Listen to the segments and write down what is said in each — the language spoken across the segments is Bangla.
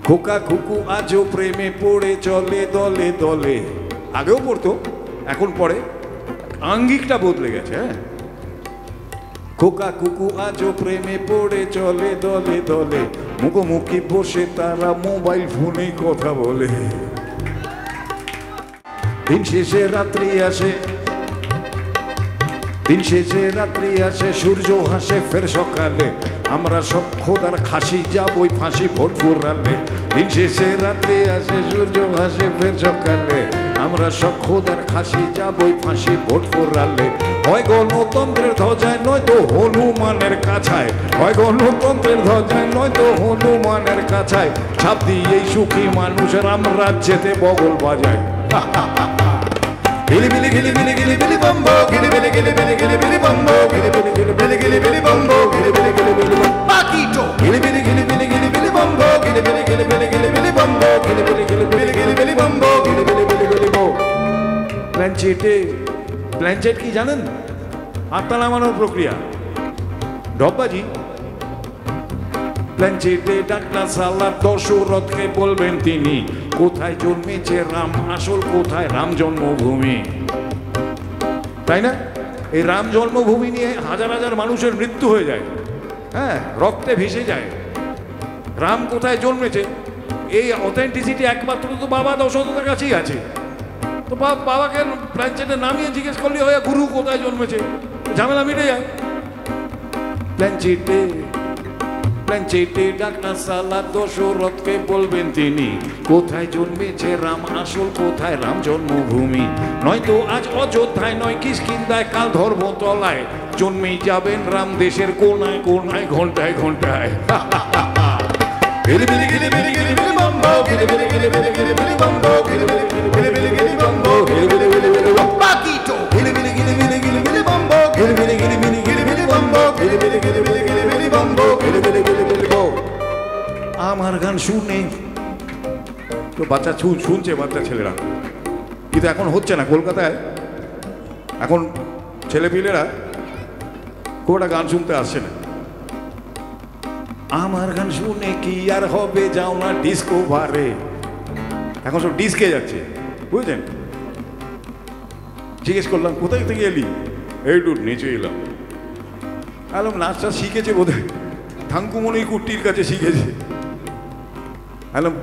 খোকা খুকু আজও প্রেমে পড়ে চলে দলে দলে। আগেও পড়তো, এখন পড়ে, আঙ্গিকটা বদলে গেছে। হ্যাঁ, খোকা কুকু আজও প্রেমে পড়ে চলে দলে দলে, মুখোমুখি বসে তারা মোবাইল ফোনে কথা বলে। দিন শেষে রাত্রি আসে, দিন শেষে রাত্রি আসে, সূর্য হাসে ফের সকালে, আমরা সব খোদার খাসি যাবই ফাঁসি ভোট ফুরালে। দিন শেষে রাত্রি আসে, সূর্য হাসে ফের সকালে, আমরা সব খোদার খাসি যাবই ফাঁসি ভোট ফুরালে। হয় গণতন্ত্রের ধ্বজায় নয়তো হনুমানের কাছায়, হয় গণতন্ত্রের ধ্বজায় নয়তো হনুমানের কাছায়, ছাপ দিয়েই সুখী মানুষ রাম রাজ্যেতে বগল বাজায়। গিলি বিলি গিলি বিলি গিলি বিলি বম্বো, গিলি বিলি গিলি বিলি গিলি বিলি বম্বো, গিলি বিলি গিলি বিলি গিলি বিলি বম্বো, গিলি বিলি গিলি বিলি পাকিটো, গিলি বিলি গিলি বিলি গিলি বিলি বম্বো, গিলি বিলি গিলি বিলি গিলি বিলি বম্বো, গিলি বিলি গিলি বিলি গিলি বিলি বম্বো, গিলি বিলি বিলি বিলি বো। প্ল্যানচেটে, প্ল্যানচেট কি জানেন? আত্মা নামানোর প্রক্রিয়া, ডববাজি। প্ল্যানচেটে ডাক্তার সালার দশরথকে বলবেন তিনি, কোথায় জন্মেছে রাম, আসল কোথায় রাম জন্মভূমি। তাই না? এই রাম জন্মভূমি নিয়ে হাজার হাজার মানুষের মৃত্যু হয়ে যায়, হ্যাঁ, রক্তে ভেসে যায়। রাম কোথায় জন্মেছে এই অথেন্টিসিটি একমাত্র তো বাবা দশরথের কাছেই আছে। তো বাবাকে প্ল্যানচেটে নামিয়ে জিজ্ঞেস করলে হয় গুরু কোথায় জন্মেছে, ঝামেলা মিটে যায়। প্ল্যানচেটে, প্ল্যানচেটে ডাক্তার সালার দশরথকে বলবেন তিনি, কোথায় জন্মেছে রাম, আসল কোথায় রাম জন্মভূমি। নয়তো আজ অযোধ্যায় নয় কিষ্কিন্ধায়, কাল ধর্মতলায় জন্মেই যাবেন রাম দেশের কোনায় কোনায়, ঘন্টায় ঘন্টায়। গিলি বিলি গিলি বিলি গিলি বিলি বম্বো, গিলি বিলি গিলি বিলি গিলি বিলি বম্বো, গিলি বিলি গিলি বিলি বিলি গিলি বম্বো, গিলি বিলি বিলি বিলি পাকিটো, গিলি বিলি গিলি বিলি গিলি বিলি বম্বো, গিলি বিলি গিলি বিলি গিলি বিলি বম্বো, গিলি বিলি গিলি বিলি গিলি বিলি বম্বো, গিলি বিলি বিলি বিলি বো। আমার গান শুনে তো বাচ্চা শুনছে, বাচ্চা ছেলেরা, কিন্তু এখন হচ্ছে না কলকাতায়। এখন ছেলেপিলেরা খুব একটা গান শুনতে আসছে না। আমার গান শুনে কি আর হবে, যাও না ডিস্কো বারে। এখন সব ডিস্কে যাচ্ছে, বুঝলেন? জিজ্ঞেস করলাম কোথায় থেকে এলি, এইটু নিচে এলাম। আলম নাচটা শিখেছে বোধহয় থাঙ্কুমণি কুট্টির কাছে শিখেছে। আলম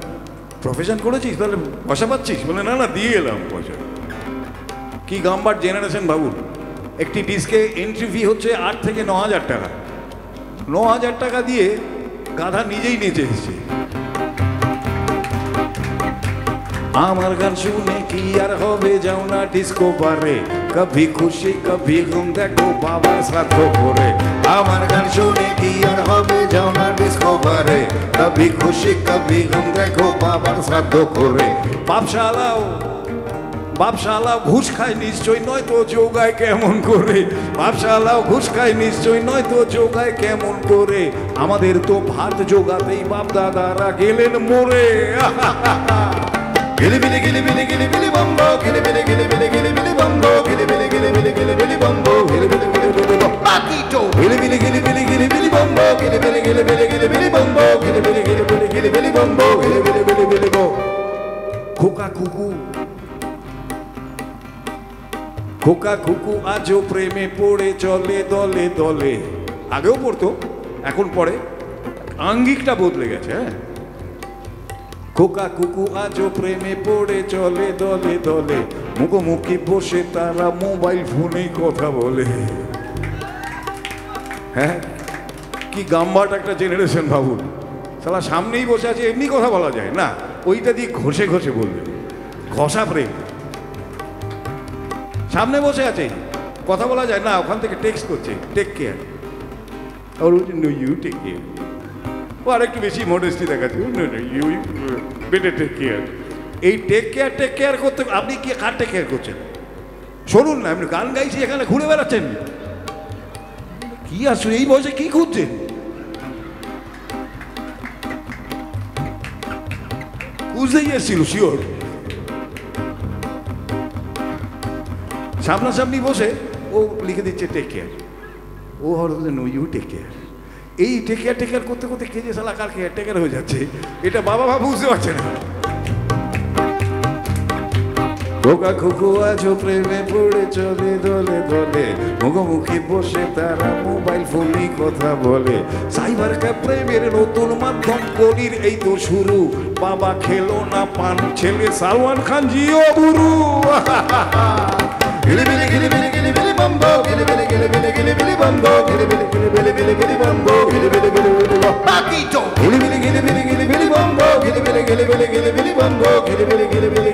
প্রফেশন করেছিস, তাহলে পয়সা পাচ্ছিস? বলে না না, দিয়ে এলাম পয়সা। কি গাম্বার জেনারেশন ভাবুন। একটি ডিস্কে এন্ট্রি ফি হচ্ছে 8 থেকে 9,000 টাকা। 9,000 টাকা দিয়ে গাধা নিজেই নেচে এসেছে। আমার গান শুনে কি আর হবে, যাও না ডিস্কো বারে, কভি খুশি কভি গুম দেখো বাবার শ্রাদ্ধ করে। আমার গান শুনে কি আর হবে, যাও না ডিস্কো বারে, কভি খুশি কভি গুম দেখো বাবার শ্রাদ্ধ করে। বাপশালাও বাপশালাও ঘুষ খায় নিশ্চয়, নয়তো যোগায় কেমন করে। বাপশালাও ঘুষ খায় নিশ্চয়, নয়তো যোগায় কেমন করে। আমাদের তো ভাত যোগাতেই বাপ দাদারা গেলেন মরে। গিলি বিলি গিলি বিলি গিলি বিলি বম্বো, গিলি বিলি গিলি বিলি গিলি বিলি বম্বো, গিলি বিলি গিলি বিলি গিলি বিলি বম্বো, গিলি বিলি বিলি বিলি পাকিটো, গিলি বিলি গিলি বিলি গিলি বিলি বম্বো, গিলি বিলি গিলি বিলি গিলি বিলি বম্বো, গিলি বিলি গিলি বিলি গিলি বিলি বম্বো, গিলি বিলি বিলি বিলি বো। খোকা খুকু, খোকা খুকু আজও প্রেমে পড়ে চলে দলে দলে। আগেও পড়তো, এখন পড়ে, আঙ্গিকটা বদলে গেছে। হ্যাঁ, খোকা কুকু আজও প্রেমে পড়ে চলে দলে দলে, মুখোমুখি বসে তারা মোবাইল ফোনে কথা বলে। হ্যাঁ, কি গাম্বাট একটা জেনারেশন ভাবুন। সালা সামনেই বসে আছে, এমনি কথা বলা যায় না, ওইটা দিয়ে ঘষে ঘষে বলবে, ঘষা প্রেম। সামনে বসে আছে, কথা বলা যায় না, ওখান থেকে টেক্সট করছে টেক কেয়ার, আর নো ইউ টেক কেয়ার। ও আর একটু বেশি মডেস্টি দেখাচ্ছে, no no you better take care. এই টেক কেয়ার করতে আপনি কি কার টেক কেয়ার করছেন? শুনুন না, আপনি গান গাইছি এখানে ঘুরে বেড়াচ্ছেন, কি আসলে এই বয়সে কি খুঁজছেন? বুঝতেই এসেছিল শিওর। সামনাসামনি বসে ও লিখে দিচ্ছে টেক কেয়ার, ও হলো নো ইউ টেক কেয়ার। এই টেকার টেকার করতে করতে কে যে শালা কার কেয়ার টেকার হয়ে যাচ্ছে, এটা বাবা বাবা বুঝতে পারছে না। খোকা খুকু আছো প্রেমে পড়ে চলে দলে দলে, মুখোমুখি বসে তারা মোবাইল ফোনে কথা বলে। সাইবার ক্যাফে প্রেমের নতুন মাধ্যম, গলির এই তো শুরু। বাবা খেলো না পান, ছেলে সালমান খান জিও গুরু। গিলি বিলি গিলি বিলি গিলি বিলি বম্বো, গিলি বিলি গিলি বিলি গিলি বিলি বম্বো, গিলি বিলি গিলি বিলি গিলি বিলি বম্বো, গিলি বিলি গিলি বিলি বাকিটো, গিলি বিলি গিলি বিলি গিলি বিলি বম্বো, গিলি বিলি গিলি বিলি গিলি বিলি বম্বো, গিলি বিলি গিলি বিলি